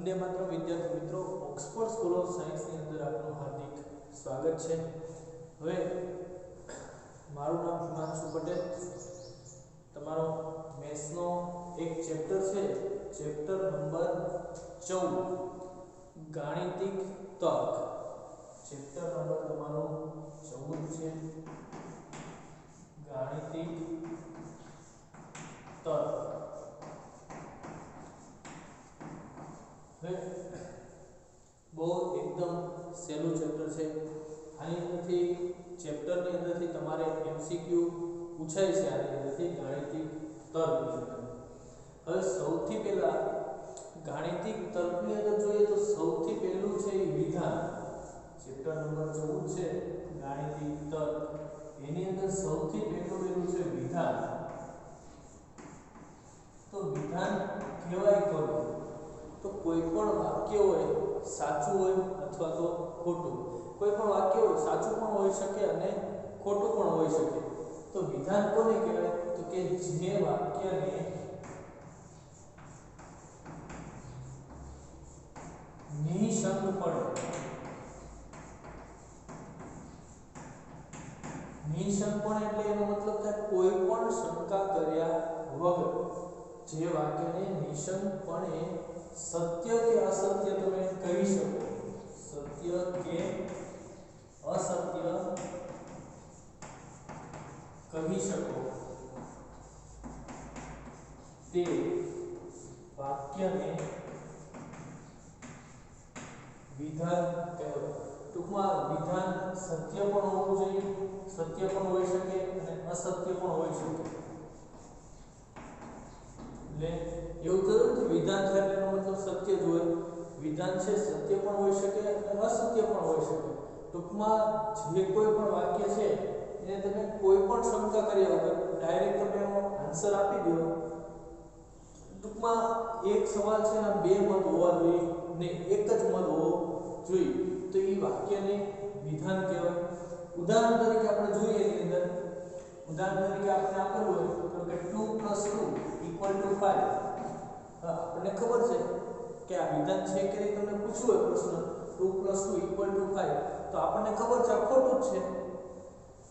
વંદે માતરમ વિદ્યાર્થી મિત્રો, Oxford school of સાયન્સની અંદર આપનું હાર્દિક સ્વાગત છે। હવે મારું નામ હિમાંશુ પટેલ, તમારો મેથ્સનો એક ચેપ્ટર છે, ચેપ્ટર નંબર 14 ગાણિતિક તર્ક। ચેપ્ટર નંબર તમારો 14 છે ગાણિતિક તર્ક। બહુ એકદમ સહેલું ચેપ્ટર છે। આની અંદરથી ચેપ્ટરની અંદરથી તમારે એમસીક્યુ પૂછાય છે આની અંદરથી ગાણિતિક તર્કની અંદર। હવે સૌથી પહેલા ગાણિતિક તર્કની અંદર જોઈએ તો સૌથી પહેલું છે વિધાન। ચેપ્ટર નંબર 14 છે ગાણિતિક તર્ક, એની અંદર સૌથી પહેલું છે વિધાન। તો વિધાન કહેવાય કોને? તો કોઈ પણ વાક્ય હોય સાચું હોય અથવા તો ખોટું। કોઈ પણ વાક્ય હોય સાચું પણ હોઈ શકે અને ખોટું પણ હોઈ શકે। તો વિધાન કોને કહેવાય? તો કે જે વાક્યને નિઃશંકપણે એટલે એનો મતલબ થાય કોઈ પણ શંકા કર્યા વગર, જે વાક્યને નિઃશંકપણે સત્ય કે અસત્ય તમે કહી શકો, સત્ય કે અસત્ય કહી શકો, તે વાક્યને વિધાન કહેવાય। ટૂંકમાં વિધાન સત્ય પણ હોવું જોઈએ, સત્ય પણ હોઈ શકે અને અસત્ય પણ હોઈ શકે। એટલે એવું થયું કે વિધાન છે એટલે એનો મતલબ સત્ય જ હોય। વિધાન છે સત્ય પણ હોઈ શકે અને અસત્ય પણ હોઈ શકે। ટૂંકમાં જે કોઈ પણ વાક્ય છે એને તમે કોઈ પણ શંકા કર્યા વગર ડાયરેક્ટ તમે એનો આન્સર આપી દો। ટૂંકમાં એક સવાલ છે ને બે મત હોવા જોઈએ ને એક જ મત હોવો જોઈએ, તો એ વાક્યને વિધાન કહેવાય। ઉદાહરણ તરીકે આપણે જોઈએ એની અંદર, ઉદાહરણ તરીકે આપણે આપેલું હોય તો કે 2 + 2 = 5। આપણને ખબર છે કે આ વિધાન છે કે નહીં, તમને પૂછ્યું હોય પ્રશ્ન 2 + 2 = 5, તો આપણને ખબર છે આ ખોટું જ છે।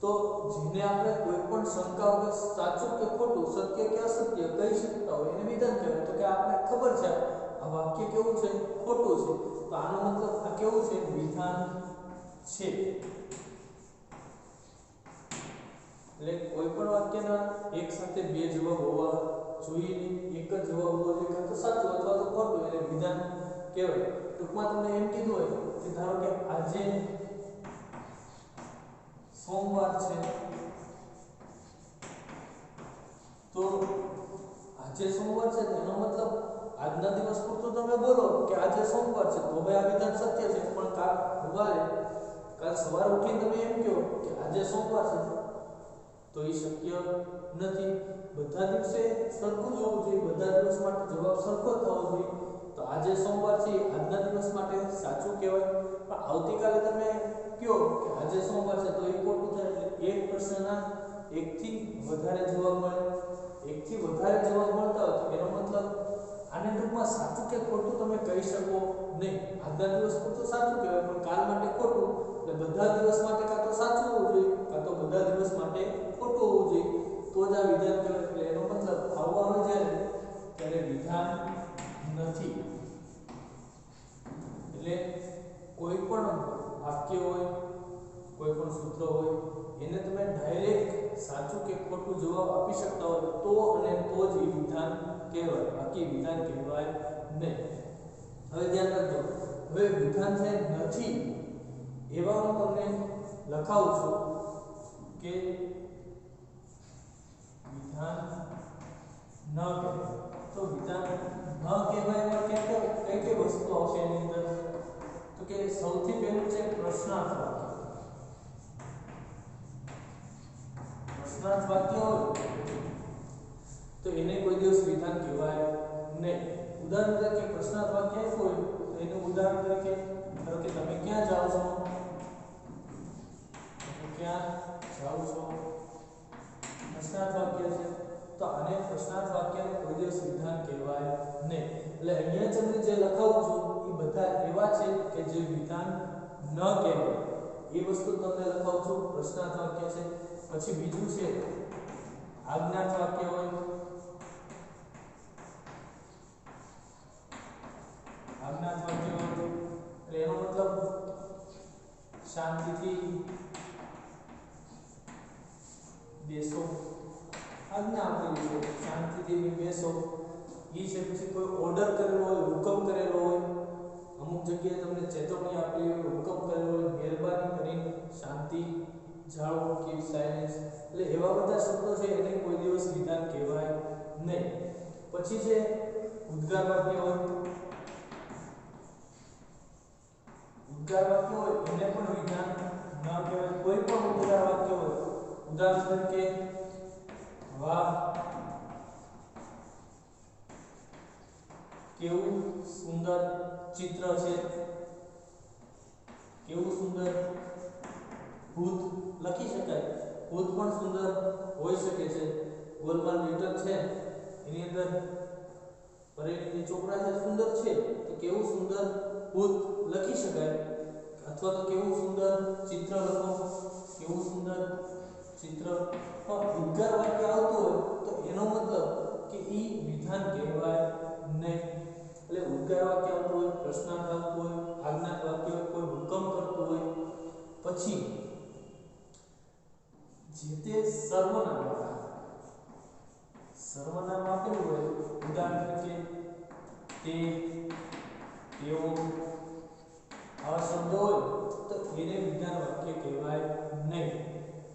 તો જેને આપણે કોઈ પણ શંકા વગર સાચું કે ખોટું, સત્ય કે અસત્ય કહી શકતા હોય એને વિધાન કહેવાય। તો કે આપણે ખબર છે આ વાક્ય કેવું છે? ખોટું છે, તો આનો મતલબ આ કેવું છે? વિધાન છે। એટલે કોઈ પણ વાક્યના એક સાથે બે જવાબ હોવા જોઈએ નહીં, એક જ જવાબ હોવો જોઈએ, કાં તો સાચું અથવા તો ખોટું, એને વિધાન કહેવાય। ટૂંકમાં તમને એમ કીધું હોય કે ધારો કે આજે સોમવાર છે, તો આજે સોમવાર છે એનો મતલબ આજના દિવસ પૂરતું તમે બોલો કે આજે સોમવાર છે, તો ભાઈ આ વિધાન સત્ય છે। પણ કાલ સવારે ઉઠીને તમે એમ કહો કે આજે સોમવાર છે, તો એ શક્ય નથી। બધા દિવસે સરખું જ હોવું જોઈએ, બધા દિવસ માટે જવાબ સરખો જ થવો જોઈએ। તો આજે સોમવાર છે આજના દિવસ માટે સાચું કહેવાય, પણ આવતીકાલે તમે કહો કે આજે સોમવાર છે, તો એ ખોટું થાય। એટલે એક પ્રશ્નના એકથી વધારે જવાબ મળે, એકથી વધારે જવાબ મળતા હોય તો એનો મતલબ આને ટૂંકમાં સાચું કે ખોટું તમે કહી શકો નહીં। આજના દિવસ પૂરતું સાચું કહેવાય પણ કાલ માટે ખોટું, એટલે બધા દિવસ માટે કાં તો સાચું હોવું જોઈએ કાં તો બધા દિવસ માટે ખોટું હોવું જોઈએ, તો જ આ વિધાન કહેવાય। એટલે એનો મતલબ આવું આવે ત્યારે વિધાન નથી। એટલે કોઈ પણ વાક્ય હોય, કોઈ પણ સૂત્ર હોય, એને તમે ડાયરેક્ટ સાચું કે ખોટું જવાબ આપી શકતા હોય તો અને તો જ એ વિધાન કહેવાય, બાકી વિધાન કહેવાય નહીં। હવે ધ્યાન રાખજો, હવે વિધાન છે નથી એવા હું તમને લખાવું છું કે વિધાન ન કહેવાય। તો વિધાન ન કહેવાય એમાં કઈ કઈ વસ્તુ આવશે એની અંદર? તો કે સૌથી પહેલું છે પ્રશ્નાર્થ વાક્ય। પ્રશ્નાર્થ વાક્ય હોય તો એને કોઈ દિવસ વિધાન કહેવાય નહીં। ઉદાહરણ તરીકે પ્રશ્નાર્થ વાક્ય હોય તો એનું ઉદાહરણ તરીકે ધારો કે તમે ક્યાં જાઓ છો? તમે ક્યાં જાઓ છો? પ્રશ્નાર્થ વાક્ય છે। તો આને પ્રશ્નાર્થ વાક્યને કોઈ દિવસ વિધાન કહેવાય નહીં. એટલે અહીંયા તમને જે લખાવું છું એ બધા એવા છે કે જે વિધાન ન કહેવાય એ વસ્તુ તમને લખાવું છું પ્રશ્નાર્થ વાક્ય છે. પછી બીજું છે આજ્ઞાર્થ વાક્ય હોય. આજ્ઞાર્થ વાક્ય હોય એટલે એનો મતલબ શાંતિથી બેસો, આજ્ઞા આપેલી છે શાંતિથી બેસો એ છે. પછી કોઈ ઓર્ડર કરેલો હોય, હુકમ કરેલો હોય, અમુક જગ્યાએ તમને ચેતવણી આપેલી હોય, હુકમ કરેલો હોય, મહેરબાની કરીને શાંતિ જાળવો કે સાયલેન્સ, એટલે એવા બધા શબ્દો છે એને કોઈ દિવસ વિધાન કહેવાય નહીં. પછી છે ઉદ્ગાર વાક્ય હોય. ઉદ્ગાર વાક્ય હોય એને પણ વિધાન ન કહેવાય. કોઈ પણ ઉદ્ગાર વાક્ય હોય, ઉદાહરણ તરીકે વાહ, કેવું સુંદર ચિત્ર છે, કેવું સુંદર ભૂત લખી શકાય. ભૂત પણ સુંદર હોઈ શકે છે. ગોલમાલ લેટર છે એની અંદર ભરેલી જે ચોપડા છે સુંદર છે તો કેવું સુંદર ભૂત લખી શકાય. અથવા તો કેવું સુંદર ચિત્ર લખો, કેવું સુંદર ચિત્ર. ઉદ્ગાર વાક્ય આવતું હોય તો એનો મતલબ કે ઈ વિધાન કહેવાય નહીં. એટલે ઉદ્ગાર વાક્ય આવતું હોય, પ્રશ્નાર્થ આવતું હોય, આજ્ઞાર્થ વાક્ય હોય, કોઈ હુકમ કરતું હોય. પછી જે તે સર્વનામ વાળા, સર્વનામ આપેલું હોય, ઉદાહરણ તરીકે તે, તેઓ, આવા શબ્દો હોય તો એને વિધાન વાક્ય કહેવાય નહીં.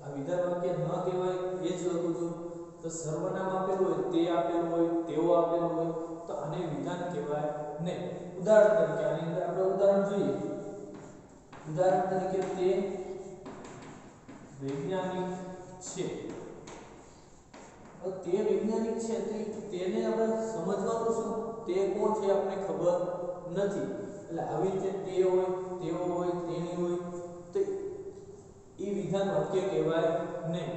આ વિધાન વાક્ય ન કહેવાય એ જ લખું છું. તો સર્વનામ આપેલું હોય, તે આપેલું હોય, તેઓ આપેલું હોય તો આને વિધાન કહેવાય નહીં. ઉદાહરણ તરીકે આની અંદર આપણે ઉદાહરણ જોઈએ. ઉદાહરણ તરીકે તે વૈજ્ઞાનિક છે. હવે તે વૈજ્ઞાનિક છે તો તેને આપણે સમજવાનું શું? તે કોણ છે આપણે ખબર નથી. એટલે આવી રીતે તે હોય, તેઓ હોય, તેની હોય તો એ વિધાન વાક્ય કહેવાય નહીં.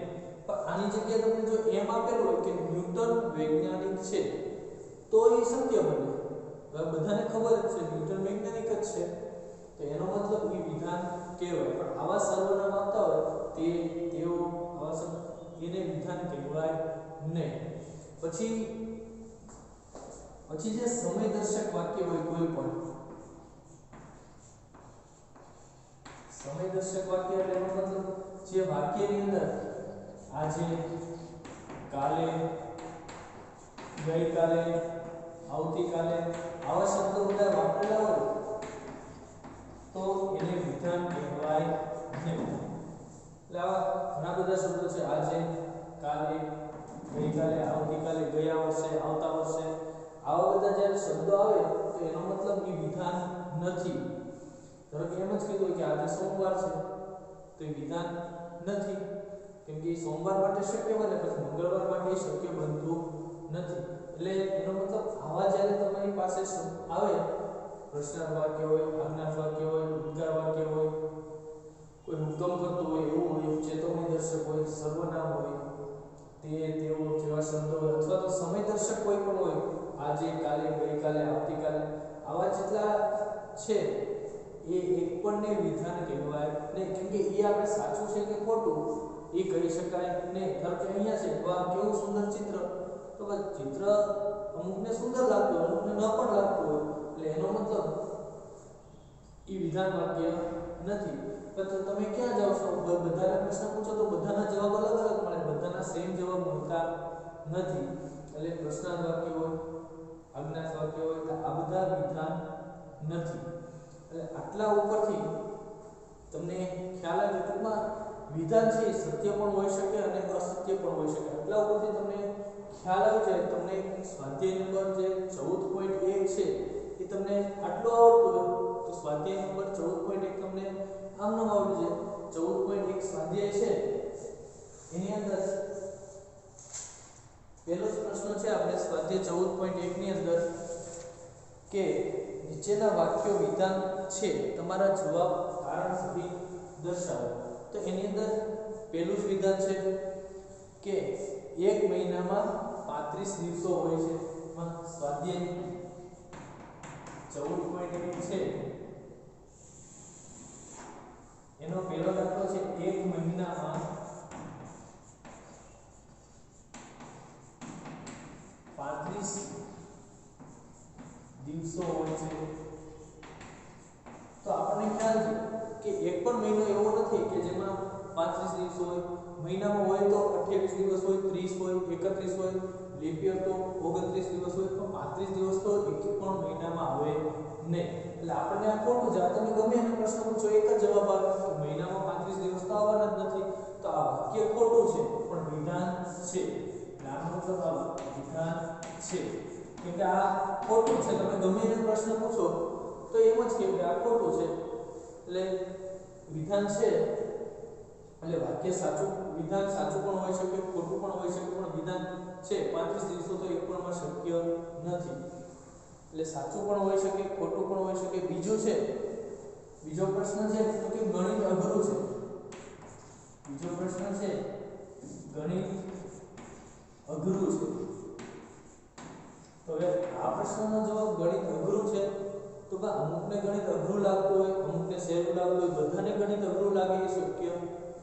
પણ આની જગ્યાએ તમને જો એમ આપેલું હોય કે ન્યૂટન વૈજ્ઞાનિક છે તો એ સત્ય બને. હવે બધાને ખબર જ છે ન્યૂટન વૈજ્ઞાનિક જ છે તો એનો મતલબ એ વિધાન કહેવાય. પણ આવા સર્વનામ આપતા હોય તે, તેઓ, આવા શબ્દ એને વિધાન કહેવાય નહીં. પછી જે સમયદર્શક વાક્ય હોય કોઈ પણ, સમયદર્શક વાક્ય એટલે એનો મતલબ જે વાક્યની અંદર આજે, કાલે, ગઈકાલે, આવતીકાલે આવા શબ્દો બધા વાપરેલા હોય તો એને વિધાન કહેવાય નહીં. એટલે આવા ઘણા બધા શબ્દો છે આજે, કાલે, ગઈકાલે, આવતીકાલે, ગયા વર્ષે, આવતા વર્ષે, આવા બધા જ્યારે શબ્દો આવે તો એનો મતલબ એ વિધાન નથી. ધારો કે એમ જ કીધું કે આજે સોમવાર છે તો એ વિધાન નથી, કેમ કે સોમવાર માટે શક્ય બને પછી મંગળવાર માટે શક્ય બનતું નથી. એટલે એનો મતલબ આવા જ્યારે તમારી પાસે આવે પ્રશ્નાર્થ વાક્ય હોય, આજ્ઞાર્થ વાક્ય હોય, ઉદ્ગાર વાક્ય હોય, કોઈ હુકમ કરતું હોય એવું હોય, ચેતવણી દર્શક હોય, સર્વનામ હોય, તે, તેઓ જેવા શબ્દો હોય અથવા તો સમયદર્શક કોઈ પણ હોય, આજે, કાલે, ગઈકાલે, આવતીકાલે, આવા જેટલા છે એ એક પણને વિધાન કહેવાય નહીં. કેમ કે એ આપણે સાચું છે કે ખોટું એ કહી શકાય નહીં. ધારો કે અહીંયા છે વાહ કેવું સુંદર ચિત્ર, તો ચિત્ર અમુકને સુંદર લાગતું હોય, અમુકને ન પણ લાગતું હોય એટલે એનો મતલબ એ વિધાન વાક્ય નથી. તો તમે ક્યાં જાઓ છો, બધાના પ્રશ્ન પૂછો તો બધાના જવાબ અલગ અલગ મળે, બધાના સેમ જવાબ મળતા નથી. એટલે પ્રશ્નાર્થ વાક્ય હોય, આજ્ઞાર્થ વાક્ય હોય તો આ બધા વિધાન નથી. એટલે આટલા ઉપરથી તમને ખ્યાલ આવે ટૂંકમાં વિધાન છે એ સત્ય પણ હોઈ શકે અને અસત્ય પણ હોઈ શકે. આટલા ઉપરથી તમને ખ્યાલ આવે છે. તમને સ્વાધ્યાય નંબર જે 14.1 છે એ તમને આટલો આવડતું હોય તો સ્વાધ્યાય નંબર 14.1 તમને આમનામ આવડી જાય. 14.1 સ્વાધ્યાય છે એની અંદર પહેલો જ પ્રશ્ન છે આપણે સ્વાધ્યાય 14.1 ની અંદર કે નીચેના વાક્યો વિધાન છે, તમારા જવાબ કારણ સહિત દર્શાવો. તો એની અંદર પહેલું જ વિધાન છે કે એક મહિનામાં 35 દિવસો હોય છે. એમાં સ્વાધ્યાય 14.1 છે એનો પહેલો દાખલો છે એક મહિનામાં 35 દિવસો હોય છે. તો આપણને ખ્યાલ છે કે એક પણ મહિનો એવો નથી કે જેમાં 35 દિવસો હોય. મહિનામાં હોય તો 28 દિવસ હોય, 30 હોય, 31 હોય, લીપ યર તો 29 દિવસ હોય, તો 35 દિવસ તો એક પણ મહિનામાં આવે નહીં. એટલે આપણને આ ખોટું છે. આ તમે ગમે એને પ્રશ્ન પૂછો એક જ જવાબ આવે કે મહિનામાં 35 દિવસ તો આવવાના જ નથી. તો આ વાક્ય ખોટું છે પણ વિધાન છે. આનો મતલબ આ વિધાન છે. કેમ કે આ ખોટું છે. તમે ગમે એને પ્રશ્ન પૂછો તો એમ જ કે આ ખોટું છે. એટલે વિધાન છે એટલે વાક્ય સાચું, વિધાન સાચું પણ હોઈ શકે, ખોટું પણ હોઈ શકે, પણ વિધાન છે 35 દિવસો તો એક પણ માં શક્ય નથી. એટલે સાચું પણ હોઈ શકે, ખોટું પણ હોઈ શકે. બીજું છે, બીજો પ્રશ્ન છે તો કે ગણિત અઘરું છે. બીજો પ્રશ્ન છે ગણિત અઘરું છે. તો હવે આ પ્રશ્નનો જવાબ ગણિત અઘરું છે તો કે અમુકને ગણિત અઘરું લાગતું હોય, અમુકને સહેલું લાગતું હોય. બધાને ગણિત અઘરું લાગે એ શક્ય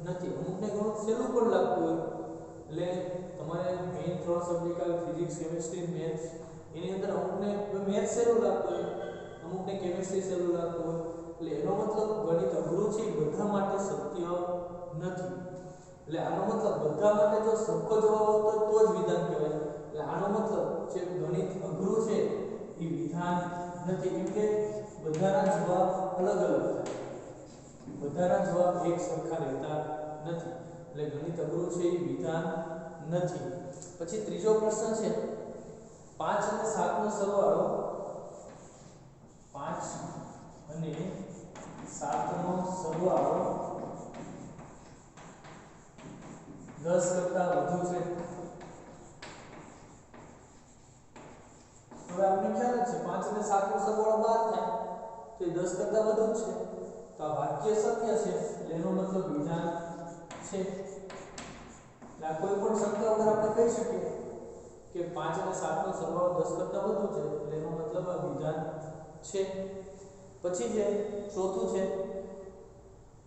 નથી. અમુકને ગણિત સહેલું પણ લાગતું હોય. એટલે તમારે મેઇન 3 સબ્જેક્ટ આવે ફિઝિક્સ, કેમિસ્ટ્રી, મેથ્સ. એની અંદર અમુકને મેથ્સ સહેલું લાગતું હોય, અમુકને કેમિસ્ટ્રી સહેલું લાગતું હોય. એટલે એનો મતલબ ગણિત અઘરું છે બધા માટે સત્ય નથી. એટલે આનો મતલબ બધા માટે જો સરખો જવાબ આવતો તો જ વિધાન કહેવાય. એટલે આનો મતલબ જે ગણિત અઘરું છે એ વિધાન નથી. કેમ કે બધાના જવાબ અલગ અલગ થાય. બધાના જવાબ એક સરખા રહેતા નથી. એટલે ગણિત અઘરું છે એ વિધાન નથી. પછી ત્રીજો પ્રશ્ન છે 5 અને 7 નો સરવાળો 5 અને 7 નો સરવાળો 10 કરતા વધુ છે. હવે આપણે ખ્યાલ જ છે 5 અને 7 નો સરવાળો 12 થાય તો એ 10 કરતા વધુ જ છે. તો આ વાક્ય સત્ય છે. એટલે એનો મતલબ વિધાન છે. એટલે આ કોઈ પણ શંકા વગર આપણે કહી શકીએ કે 5 અને 7 નો સરવાળો 10 કરતા વધુ છે. એટલે એનો મતલબ આ વિધાન છે. પછી જે ચોથું છે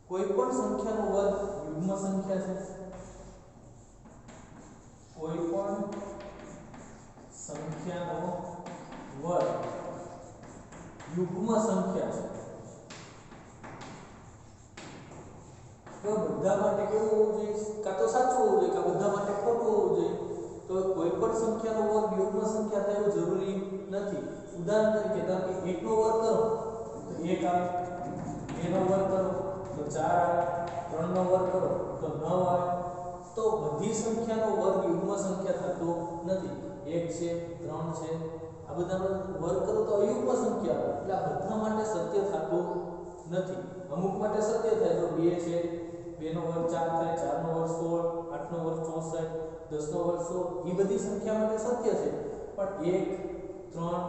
કોઈ પણ સંખ્યાનો વર્ગ યુગ્મ સંખ્યા છે. કોઈ પણ સંખ્યાનો વર્ગ યુગ્મ સંખ્યા છે. તો બધા માટે કેવું હોવું જોઈએ? કાં તો સાચું હોવું જોઈએ, કાં બધા માટે ખોટું હોવું જોઈએ. તો કોઈ પણ સંખ્યાનો વર્ગ યુગ્મ સંખ્યા થાય એવું જરૂરી નથી. ઉદાહરણ તરીકે ધારો કે 1 નો વર્ગ કરો તો 1 આવે, 2 નો વર્ગ કરો તો 4 આવે, 3 નો વર્ગ કરો તો 9 આવે. તો બધી સંખ્યાનો વર્ગ યુગ્મ સંખ્યા થતો નથી. 1 છે, 3 છે, આ બધાનો વર્ગ કરો તો અયુગ્મ સંખ્યા આવે. એટલે આ બધા માટે સત્ય થતું નથી. અમુક માટે સત્ય થાય. જો 2 છે, 2 નો વર્ગ 4 થાય, 4 નો વર્ગ 16, 8 નો વર્ગ 64, 10 નો વર્ગ 100. એ બધી સંખ્યા માટે સત્ય છે. પણ 1, 3,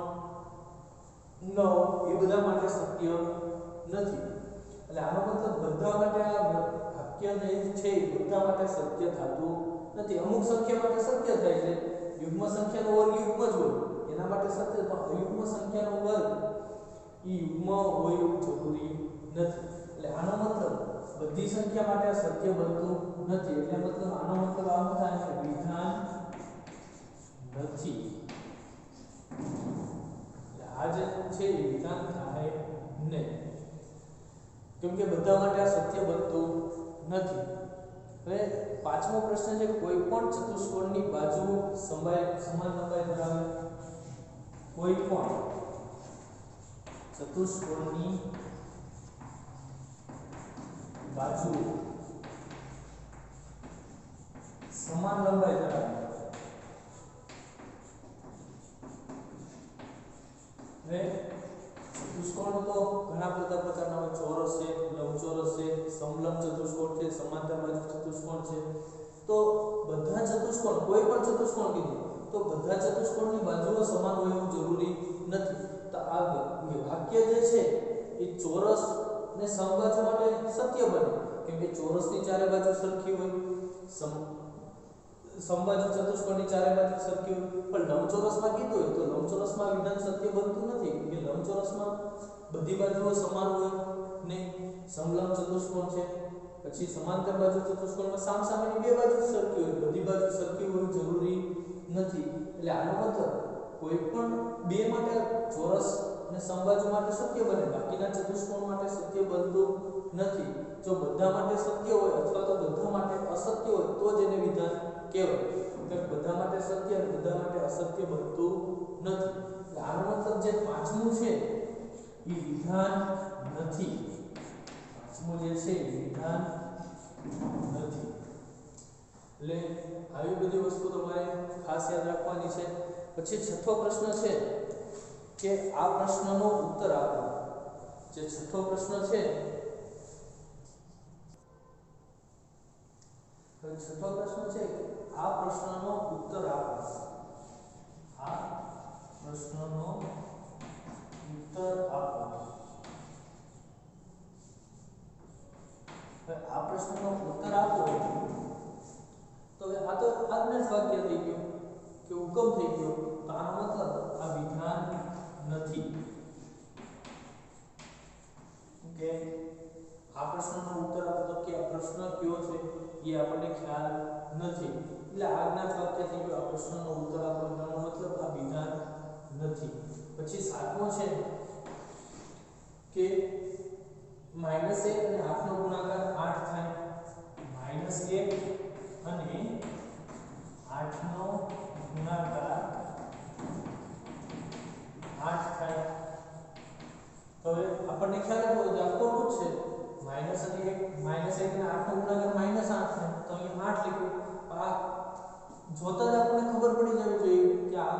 9 એ બધા માટે સત્ય નથી. એટલે આનો મતલબ બધા માટે આ વાક્ય જે છે એ બધા માટે સત્ય થતું નથી. અમુક સંખ્યા માટે સત્ય થાય છે. યુગ્મ સંખ્યાનો વર્ગ યુગ્મ જ હોય એના માટે સત્ય, પણ અયુગ્મ સંખ્યાનો વર્ગ એ યુગ્મ હોય એવું જરૂરી નથી. એટલે આનો મતલબ બધી સંખ્યા માટે સત્ય બનતું નથી. એટલે મતલબ આનો મતલબ આમ થાય કે વિધાન નથી. એટલે આ જે છે એ વિધાન થાય નહીં. કેમ કે બધા માટે આ સત્ય બનતું નથી. હવે પાંચમો પ્રશ્ન છે કોઈ પણ ચતુષ્કોણની બાજુ સમાન લંબાઈ ધરાવે. કોઈ પણ ચતુષ્કોણની બાજુ સમાન લંબાઈ ધરાવે. હવે ચતુષ્કોણ તો ઘણા બધા પ્રકારના હોય. ચોરસ છે, લંબચોરસ છે, સમલંબ ચતુષ્કોણ છે, સમાંતર બાજુ ચતુષ્કોણ છે. તો બધા ચતુષ્કોણ, કોઈ પણ ચતુષ્કોણ કીધું તો બધા ચતુષ્કોણની બાજુઓ સમાન હોય એવું જરૂરી નથી. તો આ વાક્ય જે છે એ ચોરસ ને સમબાજુ માટે સત્ય બને. કેમ કે ચોરસની ચારે બાજુ સરખી હોય, સમબાજુ ચતુષ્કોણની ચારે બાજુ સરખી હોય, પણ લંબચોરસમાં કીધું હોય તો લંબચોરસમાં વિધાન સત્ય બનતું નથી કે લંબચોરસમાં બધી બાજુઓ સમાન હોય નહીં. સમલંબ ચતુષ્કોણ છે, પછી સમાંતર બાજુ ચતુષ્કોણમાં સામસામેની બે બાજુ સરખી હોય, બધી બાજુ સરખી હોવી જરૂરી નથી. એટલે આનો મતલબ કોઈ પણ બે માટે ચોરસ અને સમબાજુ માટે સત્ય બને, બાકીના ચતુષ્કોણ માટે સત્ય બનતું નથી. જો બધા માટે સત્ય હોય અથવા તો બધા માટે અસત્ય હોય તો જ એને વિધાન કહેવાય. કે બધા માટે સત્ય અને બધા માટે અસત્ય બનતું નથી. એટલે આનો મતલબ જે પાંચમું છે એ વિધાન નથી. પાંચમું જે છે એ વિધાન નથી. એટલે આવી બધી વસ્તુ તમારે ખાસ યાદ રાખવાની છે. પછી છઠ્ઠો પ્રશ્ન છે કે આ પ્રશ્નનો ઉત્તર આપો. જે છઠ્ઠો પ્રશ્ન છે, છઠ્ઠો પ્રશ્ન છે કે આ પ્રશ્નનો ઉત્તર આપો. આ પ્રશ્નનો ઉત્તર આપો. આ પ્રશ્નનો ઉત્તર આપો તો આ તો આજ્ઞા જ વાક્ય થઈ ગયું કે હુકમ થઈ ગયો. તો આનો મતલબ આ વિધાન નથી. ઓકે, આ પ્રશ્નનો ઉત્તર આપો તો કે આ પ્રશ્ન કયો છે એ આપણને ખ્યાલ નથી. એટલે આજ્ઞા જ વાક્ય થઈ ગયું. આ પ્રશ્નનો ઉત્તર આપો એનો મતલબ આ વિધાન નથી. પછી સાતમો છે કે -1 અને 8 નો ગુણાકાર 8 થાય. -1 અને 8 નો ગુણાકાર 8 થાય. તો હવે આપણને ખ્યાલ હતો કે આ ખોટું છે. -1 અને 8 નો ગુણાકાર -8 થાય. તો અહીંયા 8 લખ્યું. આ જોતા જ આપણને ખબર પડી જવી જોઈએ કે આ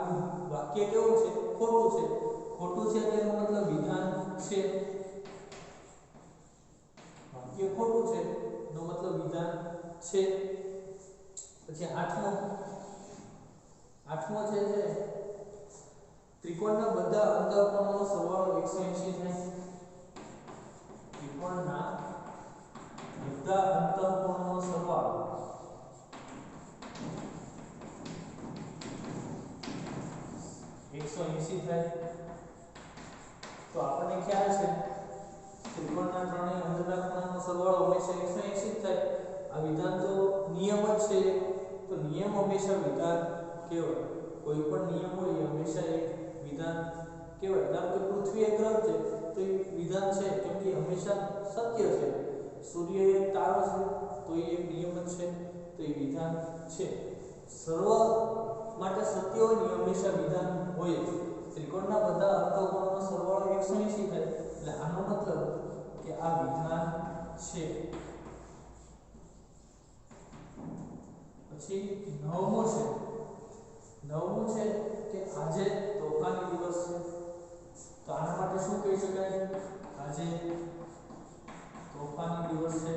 વાક્ય કેવું છે, ખોટું છે. ખોટું છે એટલે એનો મતલબ વિધાન છે. વાક્ય ખોટું છે એનો મતલબ વિધાન છે. પછી આઠમો છે ત્રિકોણના બધા અંતઃકોણોનો સરવાળો 180 થાય. ત્રિકોણના બધા અંતઃકોણોનો સરવાળો 180 થાય. તો આપણને ખ્યાલ છે ત્રિકોણના ત્રણેય અંદરના ખૂણાનો સરવાળો હંમેશા 180 થાય. આ વિધાન તો નિયમ જ છે. તો નિયમ હંમેશા વિધાન કહેવાય. કોઈ પણ નિયમ હોય એ હંમેશા એક વિધાન કહેવાય. ધારો કે પૃથ્વી એક ગ્રહ છે તો એ વિધાન છે કેમ કે હંમેશા સત્ય છે. સૂર્ય એક તારો છે તો એ એક નિયમ જ છે, તો એ વિધાન છે. સર્વ માટે સત્ય હોય ને હંમેશા વિધાન હોય જ. ત્રિકોણના બધા અંતઃકોણોનો સરવાળો 180 થાય. એટલે આનો મતલબ કે આ વિધાન છે. પછી નવમું છે કે આજે તોફાની દિવસ છે. તો આના માટે શું કહી શકાય? આજે તોફાની દિવસ છે.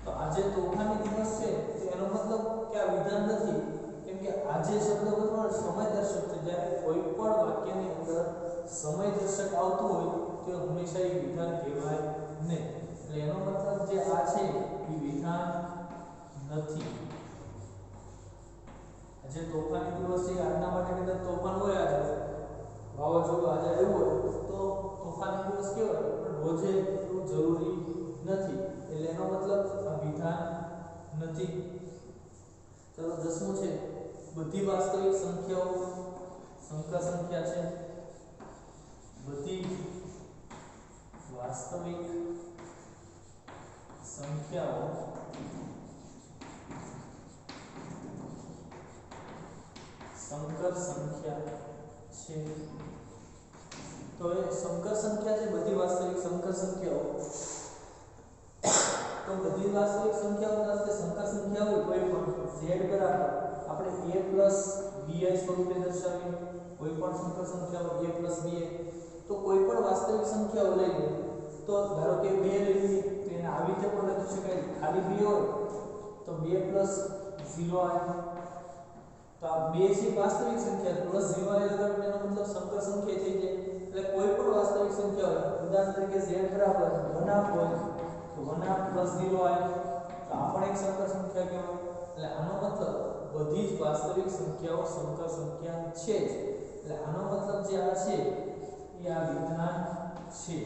તો આજે તોફાની દિવસ છે તો એનો મતલબ કે આ વિધાન નથી. કેમ કે આજે શબ્દ બરાબર સમય દર્શક છે. જ્યારે કોઈ પણ વાક્યની અંદર સમય દર્શક આવતું હોય તો હંમેશા એ વિધાન કહેવાય નહીં. એટલે એનો મતલબ જે આ છે એ વિધાન નથી. આજે તોફાની દિવસ છે. આજના માટે કદાચ તોફાન હોય, આજે વાવાઝોડું આજે આવ્યું હોય તો તોફાની દિવસ કહેવાય, પણ રોજે એટલું જરૂરી નથી. એટલે એનો મતલબ આ વિધાન નથી. ચલો 10મું છે બધી વાસ્તવિક સંખ્યાઓ સંકર સંખ્યા છે. બધી વાસ્તવિક સંખ્યાઓ સંકર સંખ્યા છે. તો એ સંકર સંખ્યા છે. બધી વાસ્તવિક સંકર સંખ્યાઓ. તો બધી વાસ્તવિક સંખ્યાઓ તરીકે સંકર સંખ્યા હોય કોઈ પણ z બરાબર આપણે a bi સ્વરૂપે દર્શાવીએ. કોઈ પણ સંકર સંખ્યાઓ a bi. તો કોઈ પણ વાસ્તવિક સંખ્યાઓ લઈએ તો ધારો કે 2 લઈએ તો એને આવી રીતે પણ લખી શકાય. ખાલી 2 હોય તો 2 0 આવે. તો આ 2 છે વાસ્તવિક સંખ્યા, +0 આવે લગાડો એનો મતલબ સંકર સંખ્યા થઈ જાય. એટલે કોઈ પણ વાસ્તવિક સંખ્યા હોય, ઉદાહરણ તરીકે z બરાબર 1/2 હોય તો 1/2 + 0 આવે. તો આ પણ એક સંકર સંખ્યા કહેવાય. એટલે આનો મતલબ બધી જ વાસ્તવિક સંખ્યાઓ સંકર સંખ્યા છે જ. એટલે આનો મતલબ જે આ છે એ આ વિધાન છે.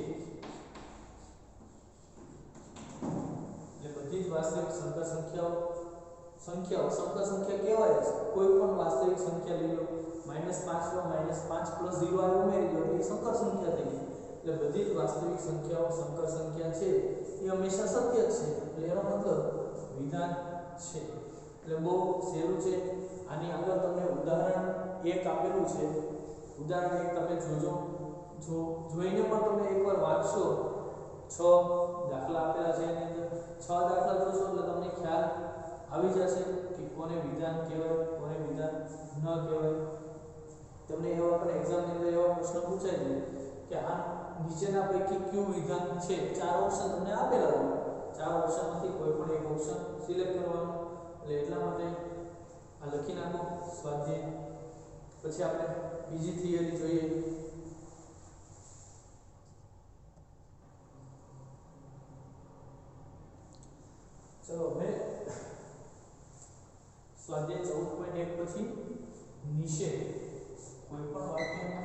એટલે બધી જ વાસ્તવિક સંકર સંખ્યાઓ સંકર સંખ્યા કહેવાય છે. કોઈ પણ વાસ્તવિક સંખ્યા લઈ લો, -5 લો, -5 + 0 આ ઉમેરી દો એટલે એ સંકર સંખ્યા થઈ ગઈ. એટલે બધી જ વાસ્તવિક સંખ્યાઓ સંકર સંખ્યા છે એ હંમેશા સત્ય જ છે. એટલે એનો મતલબ વિધાન છે. એટલે બહુ સહેલું છે. આની આગળ તમને ઉદાહરણ 1 આપેલું છે. ઉદાહરણ 1 તમે જોજો. જોઈને પણ તમે એકવાર વાંચશો. 6 દાખલા આપેલા છે એની અંદર 6 દાખલા જોશો એટલે તમને ખ્યાલ આવી જશે કે કોને વિધાન કહેવાય, કોને વિધાન ન કહેવાય. તમને એવા પણ એક્ઝામની અંદર એવા પ્રશ્ન પૂછાય છે કે આ નીચેના પૈકી કયું વિધાન છે. 4 ઓપ્શન તમને આપેલા હોય. 4 ઓપ્શનમાંથી કોઈ પણ એક ઓપ્શન સિલેક્ટ કરવાનો. એટલે એટલા માટે આ લખી નાખો સ્વાધ્યાય. પછી આપણે બીજી થિયરી જોઈએ. ચલો હવે સ્વાધ્યાય 14.1 પછી નિષેધ. કોઈ પણ વાક્યનો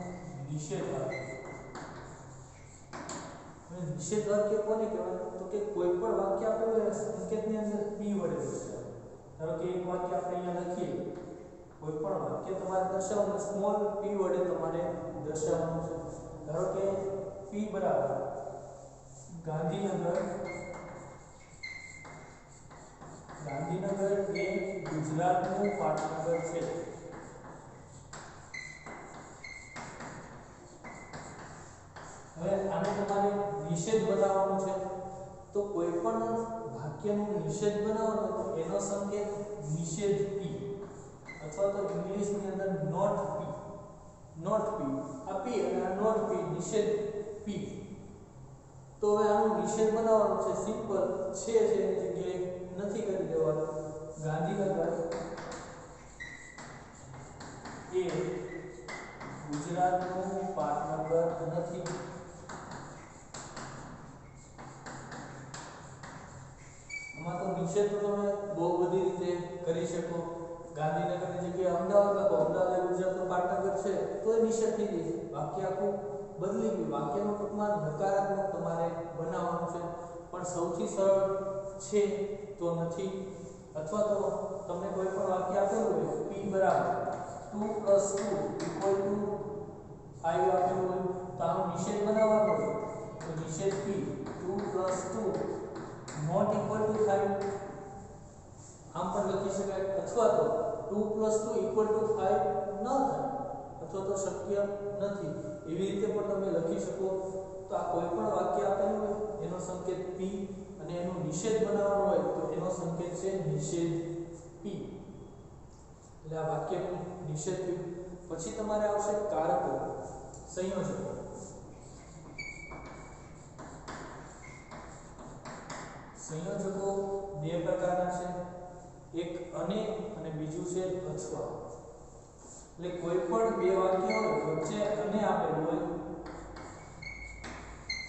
નિષેધ વાક્ય. હવે નિષેધ વાક્ય કોને કહેવાય? તો કે કોઈ પણ વાક્ય આપણે સંકેતની અંદર p વડે દર્શાવે. ધારો કે એક વાક્ય આપણે અહીંયા લખીએ. કોઈ પણ વાક્ય તમારે દર્શાવવાનું સ્મોલ p વડે તમારે દર્શાવવાનું છે. ધારો કે p બરાબર ગાંધીનગર એ ગુજરાતનું પાટનગર છે. હવે આને તમારે નિષેધ બનાવવાનું છે. તો કોઈ પણ વાક્યનું નિષેધ બનાવવાનું તો એનો સંકેત નિષેધ p અથવા તો ઇંગ્લિશની અંદર નોટ p. આ p અને આ નોટ p, નિષેધ p. તો હવે આનું નિષેધ બનાવવાનું છે. સિમ્પલ છે એની જગ્યાએ નથી કરી દેવાનું. ગાંધીનગર એ ગુજરાતનું પાટનગર નથી. આમાં તો નિષેધ તો તમે બહુ બધી રીતે કરી શકો. ગાંધીનગરની જગ્યાએ અમદાવાદ લખો. અમદાવાદ ગુજરાતનું પાટનગર છે તો એ નિષેધ થઈ ગઈ. વાક્ય આખું બદલી ગયું. વાક્યનું ટૂંકમાં નકારાત્મક તમારે બનાવવાનું છે. પણ સૌથી સરળ છે તો નથી. અથવા તો તમને કોઈ પણ વાક્ય આપેલું હોય p બરાબર 2 + 2 = 5 આપેલું હોય તો આનો નિષેધ બનાવવાનો હોય તો નિષેધ p 2 + 2 ≠ 5. આમ પણ લખી શકાય. અથવા તો 2 + 2 = 5 ન થાય અથવા તો શક્ય નથી. એવી રીતે પણ તમે લખી શકો. તો આ કોઈ પણ વાક્ય આપેલું હોય એનો સંકેત p અને એનો નિષેધ બનાવવાનો હોય તો એનો સંકેત છે નિષેધ p. એટલે આ વાક્યનું નિષેધ p. પછી તમારે આવશે કારકો, સંયોજકો. સંયોજકો બે પ્રકારના છે. એક અને બીજું છે અથવા. એટલે કોઈ પણ બે વાક્ય હોય વચ્ચે અને આપેલું હોય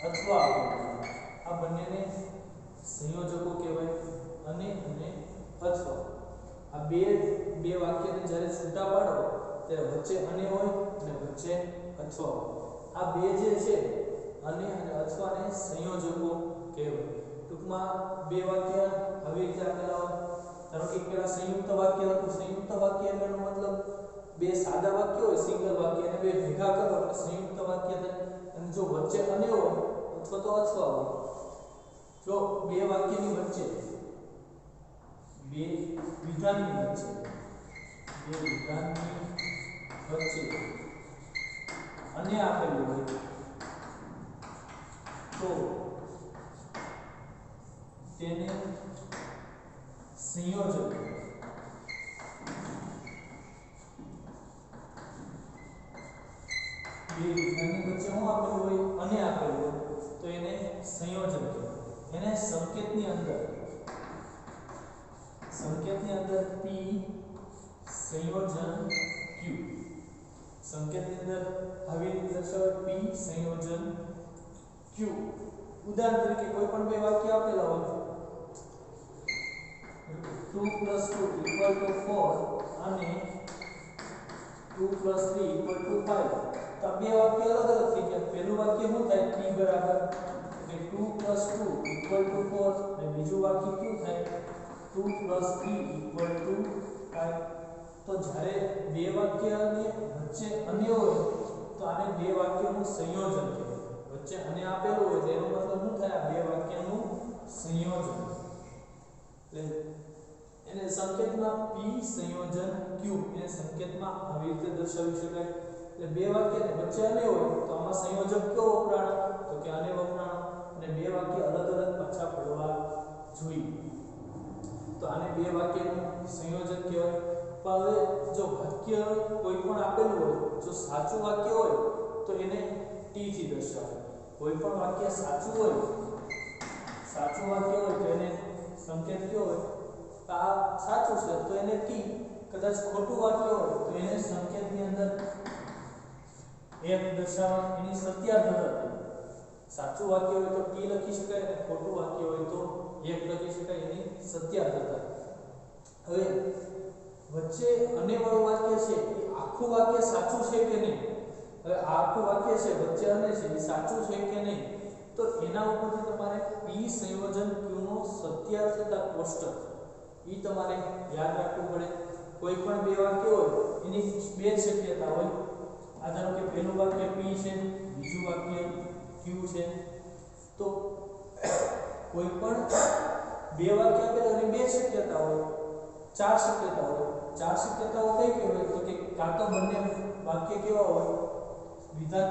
અથવા આપેલું હોય આ બંનેને સંયોજકો કહેવાય. અને અથવા. આ બે વાક્યને જ્યારે છૂટા પાડો ત્યારે વચ્ચે અને હોય અને વચ્ચે અથવા હોય. આ બે જે છે અને અથવાને સંયોજકો કહેવાય. ટૂંકમાં બે વાક્ય આવી રીતે આપેલા હોય. ધારો કે પેલા સંયુક્ત વાક્ય હતું. સંયુક્ત વાક્ય એનો મતલબ બે સાદા વાક્ય હોય સિંગલ વાક્ય અને બે ભેગા કરો એટલે સંયુક્ત વાક્ય થાય. અને જો વચ્ચે અને હોય અથવા તો અથવા હોય. જો બે વાક્યની વચ્ચે બે વિધાનની વચ્ચે અને આપેલું હોય તો તેને સંયોજક. બે વિધાનની વચ્ચે શું આપેલું હોય અને આપેલું હોય તો એને સંયોજક કહેવાય. એને સંકેતની અંદર p સંયોજન q. સંકેતની અંદર આવી રીતે દર્શાવે p સંયોજન q. ઉદાહરણ તરીકે કોઈ પણ બે વાક્ય આપેલા હોય 2 + 2 = 4 અને 2 + 3 = 5 તો બે વાક્ય અલગ અલગ થઈ ગયા પહેલું વાક્ય શું થાય p બરાબર કે 2 + 2 = 4 અને બીજું વાક્ય શું થાય 2 + 3 = 5 તો જ્યારે બે વાક્યની વચ્ચે અન્ય હોય તો આને બે વાક્યનું સંયોજન કહેવાય વચ્ચે અને આપેલું હોય તેનો મતલબ શું થાય બે વાક્યનું સંયોજન એટલે એને સંકેતમાં p સંયોજન q એને સંકેતમાં આવી રીતે દર્શાવી શકાય એટલે બે વાક્યને વચ્ચે અને હોય તો આમાં સંયોજક કયો વપરાણો તો કે અને વપરાણો અને બે વાક્ય અલગ અલગ પાછા પડવા જોઈએ તો આને બે વાક્યનું સંયોજન કહેવાય પણ હવે જો વાક્ય કોઈ પણ આપેલું હોય જો સાચું વાક્ય હોય તો એને t થી દર્શાવે કોઈ પણ વાક્ય સાચું હોય તો એને સંકેત કયો હોય આ સાચું છે તો એને t કદાચ ખોટું વાક્ય હોય તો એને સંકેતની અંદર f દર્શાવવા એની સત્યાર્થતા સાચું વાક્ય હોય તો t લખી શકાય અને ખોટું વાક્ય હોય તો f લખી શકાય એની સત્યાર્થતા હવે વચ્ચે અને વાળું વાક્ય છે એ આખું વાક્ય સાચું છે કે નહીં હવે આ આખું વાક્ય છે વચ્ચે અને છે એ સાચું છે કે નહીં તો એના ઉપરથી તમારે p સંયોજન q નો સત્યાર્થતા કોષ્ટક ઈ તમારે યાદ રાખવું પડે કોઈ પણ બે વાક્ય હોય એની બે શક્યતા હોય આ ધારો કે પહેલું વાક્ય p છે બીજું વાક્ય q છે તો કોઈ પણ બે વાક્ય આપેલા એની બે શક્યતા હોય ચાર શક્યતાઓ કઈ કઈ હોય તો કે કાં તો બંને વાક્ય કેવા હોય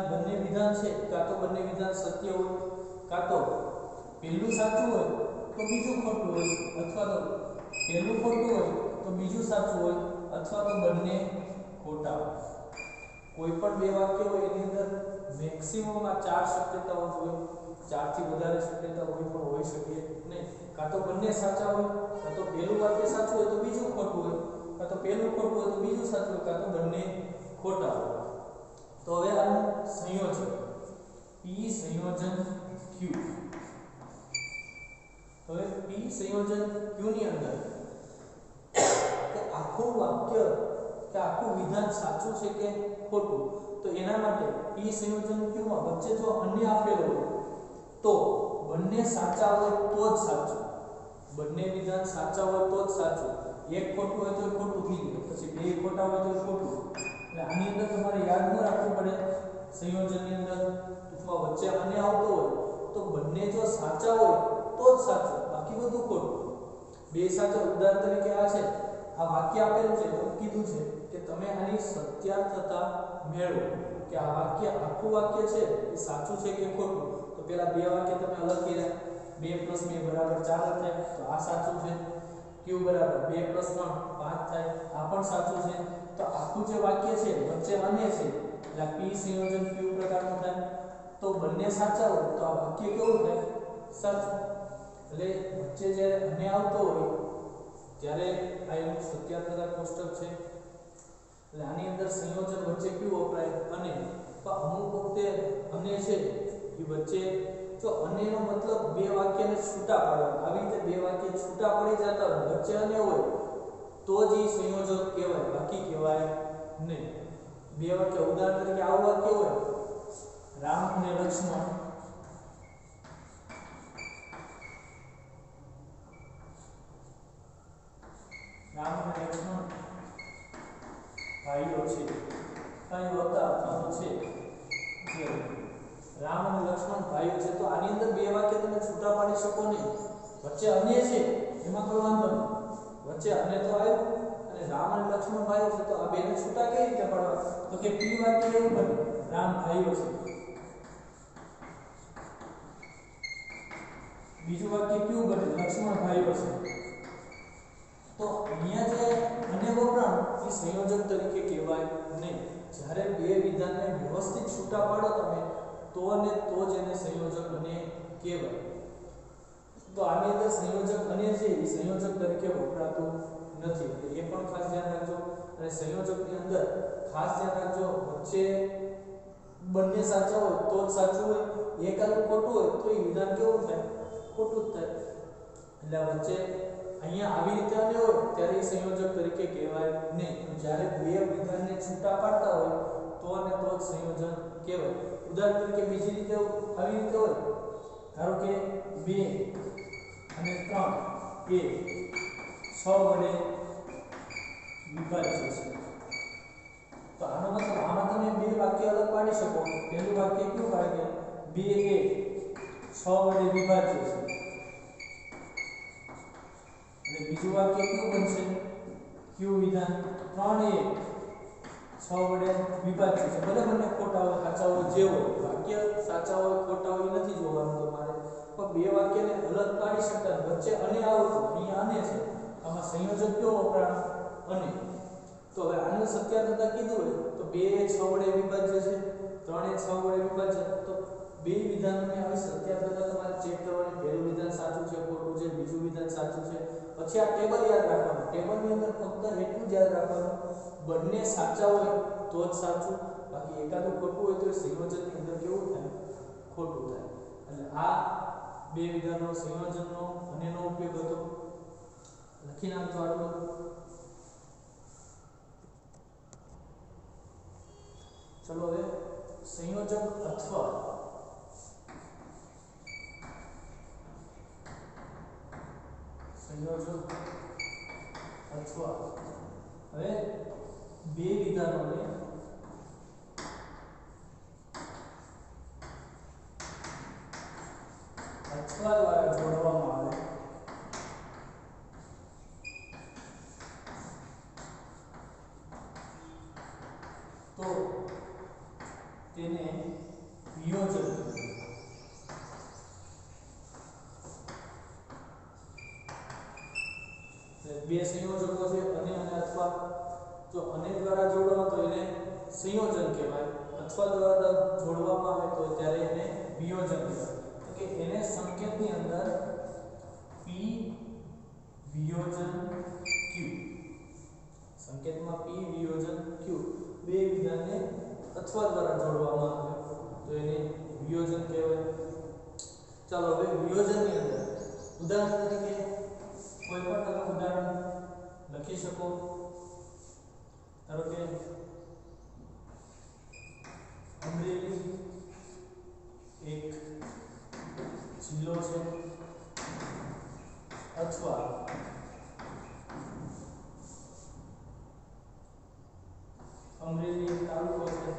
બંને વિધાન છે કાં તો બંને વિધાન સત્ય હોય કાં તો પહેલું સાચું હોય તો બીજું ખોટું હોય અથવા તો પહેલું ખોટું હોય તો બીજું સાચું હોય અથવા તો બંને ખોટા હોય કોઈ પણ બે વાક્ય હોય એની અંદર મેક્સિમમ આ ચાર શક્યતાઓ હોય ચાર થી વધારે શક્યતા હોય પણ હોઈ શકે નહીં કાં તો બંને સાચા હોય કાં તો પહેલું વાક્ય સાચું હોય તો બીજું ખોટું હોય કાં તો પહેલું ખોટું હોય તો બીજું સાચું હોય કાં તો બંને ખોટા હોય તો હવે આનું સંયોજન p સંયોજન q હવે p સંયોજન q ની અંદર કે આખું વાક્ય કે આખું વિધાન સાચું છે કે ખોટું તો એના માટે p સંયોજન q માં વચ્ચે જો અન્ય આપેલો હોય તો બંને સાચા હોય તો જ સાચું બંને વિધાન સાચા હોય તો જ સાચું એક ખોટું હોય તો ખોટું થઈ ગયું પછી બે ખોટા હોય તો ખોટું એટલે આની અંદર તમારે યાદ ન રાખવું પડે સંયોજનની અંદર અથવા વચ્ચે અને આવતો હોય તો બંને જો સાચા હોય તો જ સાચું બાકી બધું ખોટું બે સાચા ઉદાહરણ તરીકે આ છે આ વાક્ય આપેલું છે તો કીધું છે કે તમે આની સત્યાર્થતા મેળવો કે આ વાક્ય આખું વાક્ય છે એ સાચું છે કે ખોટું તો પેલા બે વાક્ય તમે અલગ કર્યા 2 + 2 = 4 થાય તો આ સાચું છે q = 2 + 3 5 થાય આ પણ સાચું છે તો આખું જે વાક્ય છે વચ્ચે અને છે એટલે p સંયોજન q પ્રકારનું થાય તો બંને સાચા હોય તો આ વાક્ય કેવું થાય સાચું એટલે વચ્ચે જ્યારે અને આવતો હોય ત્યારે આ એનું સત્યાર્થતા કોષ્ટક છે એટલે આની અંદર સંયોજન વચ્ચે કયું વપરાય અને તો અમુક વખતે અને છે એ વચ્ચે જો અનેનો મતલબ બે વાક્યને છૂટા પાડવા આવી રીતે બે વાક્ય છૂટા પડી જતા હોય વચ્ચે અને હોય તો જ એ સંયોજક કહેવાય બાકી કહેવાય નહીં બે વાક્ય ઉદાહરણ તરીકે આવું વાક્ય હોય રામ અને લક્ષ્મણ ભાઈઓ છે ભાઈઓ હતા અથવા તો છે જે રામ અને લક્ષ્મણ ભાઈઓ છે તો આની અંદર બે વાક્ય તમે છૂટા પાડી શકો નહીં વચ્ચે અન્ય છે એમાં કોઈ વાંધો નહીં વચ્ચે અને તો આવ્યું અને રામ અને લક્ષ્મણ ભાઈઓ છે તો આ બેને છૂટા કઈ રીતે પાડવા તો કે p વાક્ય એવું બને રામ ભાઈઓ છે બીજું વાક્ય કયું બને લક્ષ્મણ ભાઈઓ છે તો અહીંયા જે અને વપરાણ એ સંયોજક તરીકે કહેવાય નહીં જ્યારે બે વિધાનને વ્યવસ્થિત છૂટા પાડો તમે તો અને તો જ એને સંયોજક અને કહેવાય તો આની અંદર સંયોજક અને છે એ સંયોજક તરીકે વપરાતું નથી એટલે એ પણ ખાસ ધ્યાન રાખજો અને સંયોજકની અંદર ખાસ ધ્યાન રાખજો વચ્ચે બંને સાચા હોય તો જ સાચું હોય એકાદું ખોટું હોય તો એ વિધાન કેવું થાય ખોટું જ થાય એટલે વચ્ચે અહીંયા આવી રીતે અને હોય ત્યારે એ સંયોજક તરીકે કહેવાય નહીં. જ્યારે બે વિધાનને છૂટા પાડતા હોય તો અને તો જ સંયોજન કહેવાય. ઉદાહરણ તરીકે બીજી રીતે આવી રીતે હોય, ધારો કે 2 અને 3 એ 6 વડે વિભાજ્ય છે. તો આનો મતલબ આમાં તમે બે વાક્ય અલગ પાડી શકો. પહેલું વાક્ય કયું પાડે કે 2 એ 6 વડે વિભાજ્ય છે, અને બીજું વાક્ય કયું બનશે? કયું વિધાન 3 એ 6 વડે વિભાજ્ય છે. બંને ખોટા હોય સાચા હોય, જે હોય વાક્ય સાચા હોય ખોટા હોય નથી જોવાનું તમારે, પણ બે વાક્યને અલગ પાડી શકતા. વચ્ચે અને આવતો અહીંયા અને છે, આમાં સંયોજક કયો વપરાણ? અને. તો હવે આનું સત્યાર્થતા કીધું હોય તો 2 એ 6 વડે વિભાજ્ય છે, 3 એ 6 વડે વિભાજ્ય. તો બે વિધાનોને આવી સત્યાર્થતા તમારે ચેક કરવાની. પહેલું વિધાન સાચું છે ખોટું છે, બીજું વિધાન સાચું છે. પછી આ ટેબલ યાદ રાખવાનું. ટેબલની અંદર ફક્ત એટલું જ યાદ રાખવાનું, બંને સાચા હોય તો જ સાચું, બાકી એકાદું ખોટું હોય તો સંયોજનની અંદર કેવું થાય? ખોટું થાય. એટલે આ બે વિધાનો સંયોજનનો અનેનો ઉપયોગ હતો. લખી નાખજો આટલું. ચલો હવે સંયોજક અથવા સંયોજક અથવા હવે બે વિધાનોને અથવા દ્વારા જોડવામાં આવે તો તેને વિયોજન કહેવાય. બે સંયોજકો છે અને અથવા. જો અને દ્વારા જોડવામાં તો એને સંયોજન કહેવાય, અથવા દ્વારા જોડવામાં આવે તો ત્યારે એને વિયોજન કહેવાય. તો કે એને સંકેતની અંદર p વિયોજન q, સંકેતમાં p વિયોજન q બે વિધાનને અથવા દ્વારા જોડવામાં આવે તો એને વિયોજન કહેવાય. ચાલો હવે વિયોજનની અંદર ઉદાહરણ તરીકે કોઈ પણ તમે ઉદાહરણ લખી શકો. ધારો કે અમરેલી એક જિલ્લો છે અથવા અમરેલી એક તાલુકો છે.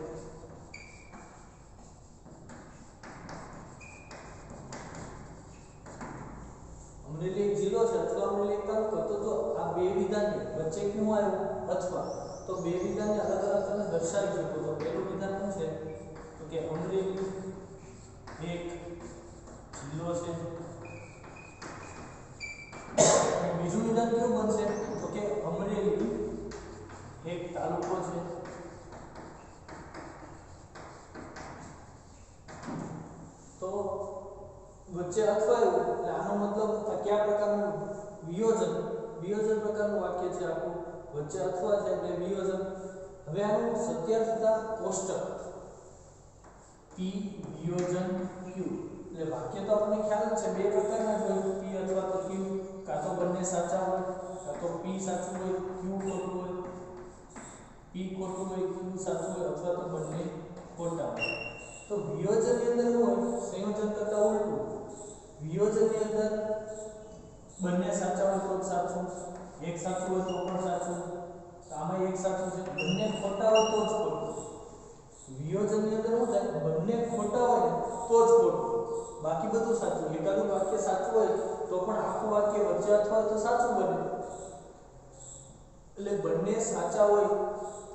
અમરેલી એક જિલ્લો છે અથવા અમરેલી એક તાલુકો. તો જો આ બે વિધાનની વચ્ચે ક્યું આવ્યું? અથવા. તો બે વિધાનને અલગ અલગ તમે દર્શાવી શકો. તો પહેલું વિધાન શું છે? તો કે અમરેલી એક જિલ્લો છે. અને બીજું વિધાન કેવું બનશે? તો કે અમરેલી એક તાલુકો છે. તો વચ્ચે અથવા આવ્યું એટલે આનો મતલબ આ કયા પ્રકારનું વિયોજન પ્રકારનું વાક્ય છે આખું. વચ્ચે અથવા છે એટલે વિયોજન. હવે આનું સત્યાર્થતા કોષ્ટક p વિયોજન q. એટલે વાક્ય તો આપણને ખ્યાલ જ છે, બે પ્રકારના જોયું, p અથવા તો q. કાં તો બંને સાચા હોય, કાં તો p સાચું હોય q ખોટું હોય, p ખોટું હોય q સાચું હોય, અથવા તો બંને ખોટા હોય. તો વિયોજનની અંદર શું હોય? સંયોજન કરતા ઉલટું. વિયોજનની અંદર બંને સાચા હોય તો જ સાચું, એક સાચું હોય તો પણ સાચું. તો આમાં એક સાચું છે, બંને ખોટા હોય તો જ ખોટું. વિયોજનની અંદર શું થાય? બંને ખોટા હોય તો જ ખોટું, બાકી બધું સાચું. એકાદું વાક્ય સાચું હોય તો પણ આખું વાક્ય વચ્ચે અથવા તો સાચું બને. એટલે બંને સાચા હોય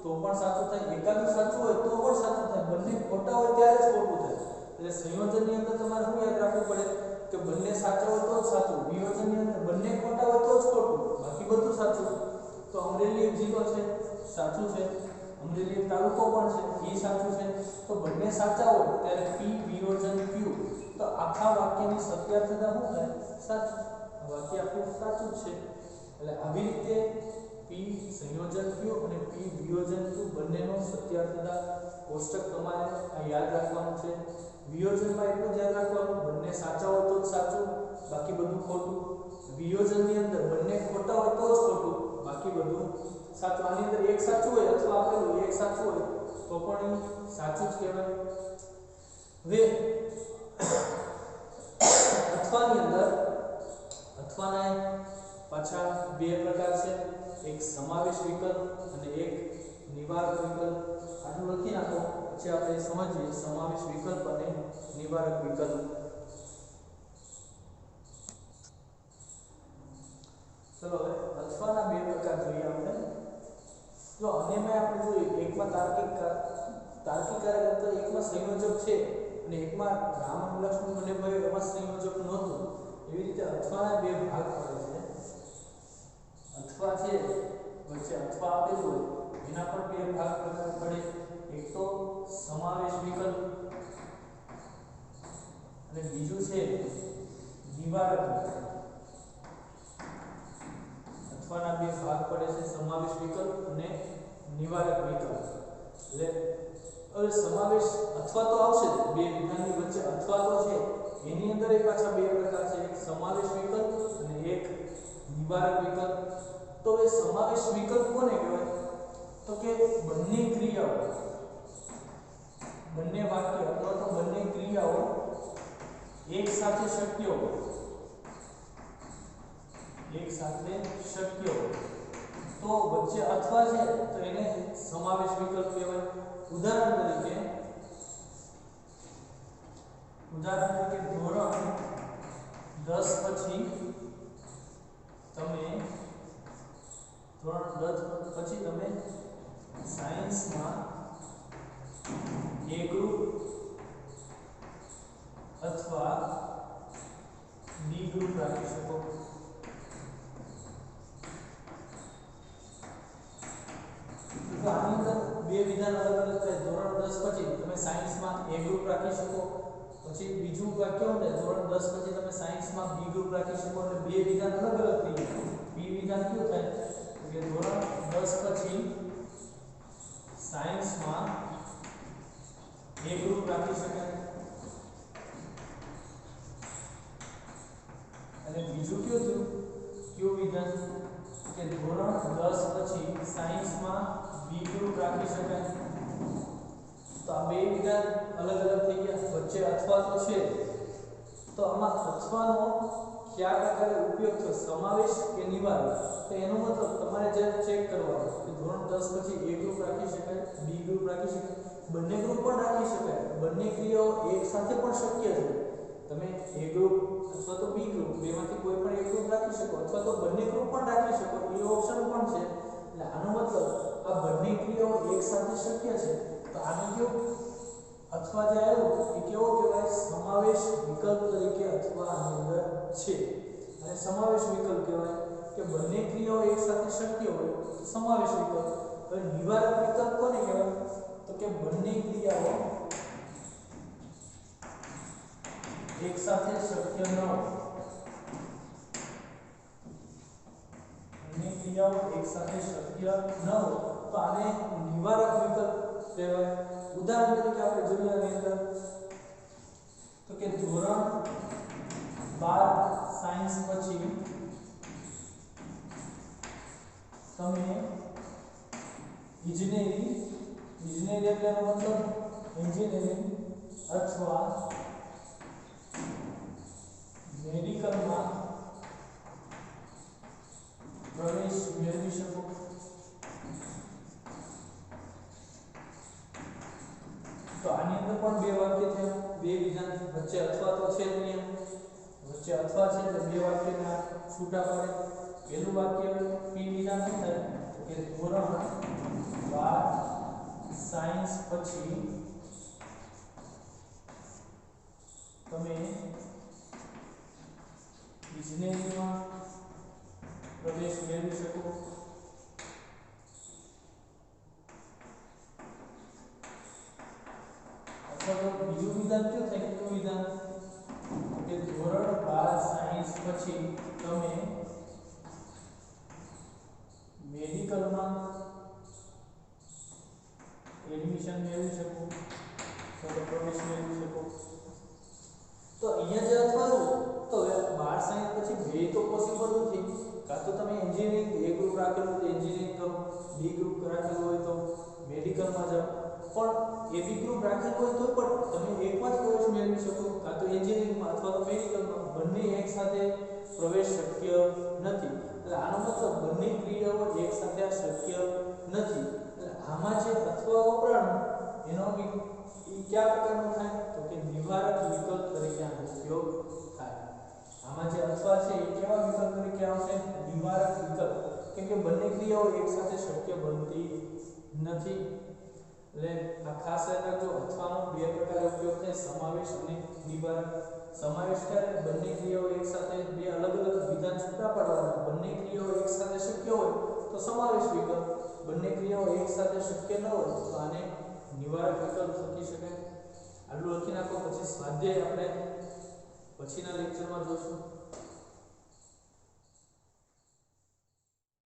તો પણ સાચું થાય, એકાદું સાચું હોય તો પણ સાચું થાય, બંને ખોટા હોય ત્યારે જ ખોટું થાય. એટલે સંયોજનની અંદર તમારે શું યાદ રાખવું પડે કે બંને સાચા હોય તો જ સાચું. વિયોજનની અંદર બંને ખોટા હોય તો જ ખોટું, બાકી બધું સાચું. તો અમરેલી એક જિલ્લો છે, સાચું છે. અમરેલી એક તાલુકો પણ છે, એ સાચું છે. તો બંને સાચા હોય ત્યારે p વિયોજન q. તો આખા વાક્યની સત્યાર્થતા શું થાય? સાચું. વાક્ય આખું સાચું જ છે. એટલે આવી રીતે p સંયોજન q અને p વિયોજન q બંનેનો સત્યાર્થતા કોષ્ટક તમારે આ યાદ રાખવાનું છે. વિયોજનમાં એટલું જ યાદ રાખવાનું બંને સાચા હોય તો જ સાચું, બાકી બધું ખોટું. વિયોજનની અંદર બંને સાચું હોય અથવા આપેલું એક સાચું હોય તો પણ એ સાચું જ કહેવાય. હવે અથવાની અંદર અથવાના પાછા બે પ્રકાર છે, એક સમાવેશ વિકલ્પ અને એક નિવારક વિકલ્પ. આટલું લખી નાખો પછી આપણે સમજીએ સમાવેશ વિકલ્પ અને નિવારક વિકલ્પ. ચલો હવે અથવાના બે પ્રકાર જોઈએ આપણે. જો અન્યમાં આપણે જોઈએ એકમાં તાર્કિક કાર્ય કરતા એકમાં સંયોજક છે અને એકમાં રામ અને લક્ષ્મણ બંને ભાઈઓ એમાં સંયોજક નહોતું. એવી રીતે અથવાના બે ભાગ પડે છે. અથવા છે વચ્ચે અથવા આપેલું હોય એના પર બે ભાગ પ્રકાર પડે. એક તો સમાવેશ વિકલ્પ અને બીજું છે નિવારક વિકલ્પ. અથવાના બે ભાગ પડે છે, સમાવેશ વિકલ્પ અને નિવારક વિકલ્પ. એટલે હવે સમાવેશ અથવા તો આવશે બે વિધાનની વચ્ચે અથવા તો છે એની અંદર એ પાછા બે પ્રકાર છે, એક સમાવેશ વિકલ્પ અને એક નિવારક વિકલ્પ. તો એ સમાવેશ વિકલ્પ કોને કહેવાય? તો કે બંને ક્રિયાઓ, બંને વાક્ય અથવા તો બંને ક્રિયાઓ એક સાથે શક્ય હોય, એક સાથે શક્ય હોય તો વચ્ચે અથવા છે તો એને સમાવેશ વિકલ્પ કહેવાય. ઉદાહરણ તરીકે ધોરણ 10 પછી તમે સાયન્સમાં એ ગ્રુપ અથવા બી ગ્રુપ રાખી શકો. તો આની અંદર બે વિધાન અલગ અલગ છે. ધોરણ 10 પછી તમે સાયન્સમાં એ ગ્રુપ રાખી શકો, પછી બીજું વાક્ય હોય ધોરણ 10 પછી તમે સાયન્સમાં બી ગ્રુપ રાખી શકો. એટલે બે વિધાન અલગ અલગ થઈ ગયા. બી વિધાન કયું થાય કે ધોરણ 10 પછી સાયન્સમાં એ ગ્રુપ રાખી શકાય. અને બીજું કયું થયું કયું વિધાન કે ધોરણ 10 પછી સાયન્સમાં બી ગ્રુપ રાખી શકાય. તો આ બે વિધાન અલગ અલગ થઈ ગયા. વચ્ચે અથવા તો છે તો આમાં અથવાનો કયા પ્રકારે ઉપયોગ થયો, સમાવેશ કે નિવારક? તો એનો મતલબ તમારે જે ચેક કરવાનું કે ધોરણ 10 પછી એ ગ્રુપ રાખી શકાય, બી ગ્રુપ રાખી શકાય, બંને ગ્રુપ પણ રાખી શકાય. બંને ક્રિયાઓ એક સાથે પણ શક્ય છે. તમે એ ગ્રુપ અથવા તો બી ગ્રુપ બેમાંથી કોઈ પણ એક ગ્રુપ રાખી શકો અથવા તો બંને ગ્રુપ પણ રાખી શકો, એ ઓપ્શન પણ છે. એટલે આનો મતલબ આ બંને ક્રિયાઓ એક સાથે શક્ય છે. તો આને કેવું અથવા જે આવ્યું એ કેવો કહેવાય? સમાવેશ વિકલ્પ તરીકે અથવા આની અંદર છે. અને સમાવેશ વિકલ્પ કહેવાય કે બંને ક્રિયાઓ એક સાથે શક્ય હોય તો સમાવેશ વિકલ્પ. હવે નિવારક વિકલ્પ કોને કહેવાય? તો કે બંને ક્રિયાઓ એક સાથે શક્ય ન હોય, બંને ક્રિયાઓ એક સાથે શક્ય ન હોય તો આને નિવારક વિકલ્પ કહેવાય. ઉદાહરણ તરીકે આપણે જોઈએ આની અંદર તો કે ધોરણ 12 સાયન્સ પછી તમે ઇજનેરી એટલે એનો મતલબ એન્જિનિયરિંગ અથવા મેડિકલમાં પ્રવેશ મેળવી શકો. તો આની અંદર પણ બે વાક્ય થયા, બે વિધાન. વચ્ચે અથવા તો છે નિયમ, વચ્ચે અથવા છે એટલે બે વાક્યના છૂટા પડે. પહેલું વાક્ય પી વિધાન શું થાય કે ધોરણ 12 સાયન્સ પછી તમે ઇજનેરીમાં પ્રવેશ મેળવી શકો. અથવા તો બીજું વિધાન કયું થાય? કયું વિધાન કે ધોરણ 12 સાયન્સ પછી તમે મેડિકલમાં એડમિશન મેળવી શકો, પ્રવેશ મેળવી શકો. તો અહીંયા જે અથવા તો 12 સાયન્સ પછી બે તો પોસિબલ નથી, કાં તો તમે એન્જિનિયરિંગ એ ગ્રુપ રાખેલું તો એન્જિનિયરિંગ કરો, બી ગ્રુપ રાખેલું હોય તો મેડિકલમાં જાઓ, પણ એ બી ગ્રુપ રાખેલું હોય તો પણ તમે એકમાં જ પ્રવેશ મેળવી શકો, કાં તો એન્જિનિયરિંગમાં અથવા તો મેડિકલમાં, બંને એકસાથે પ્રવેશ શક્ય નથી. એટલે આનો મતલબ બંને ક્રિયાઓ એકસાથે શક્ય નથી. એટલે આમાં જે અથવા વપરાણું એનો કયા પ્રકારનો થાય તો કે નિવારક વિકલ્પ તરીકે આનો ઉપયોગ થાય. આમાં જે અથવા છે એ કેવા વિકલ્પ તરીકે આવશે? નિવારક વિકલ્પ, કેમ કે બંને ક્રિયાઓ એકસાથે શક્ય બનતી નથી. એટલે આ ખાસ યાદ રાખજો, અથવાનો બે પ્રકારે ઉપયોગ થાય, સમાવેશ અને નિવારક. સમાવેશ કરે બંને ક્રિયાઓ એકસાથે બે અલગ અલગ વિધાન છૂટા પાડવાના, બંને ક્રિયાઓ એકસાથે શક્ય હોય તો સમાવેશ વિકલ્પ, બંને ક્રિયાઓ એકસાથે શક્ય ન હોય તો આને નિવારક વિકલ્પ લખી શકાય. આટલું લખી નાખો, પછી સ્વાધ્યાય આપણે પછીના લેક્ચરમાં જોશું.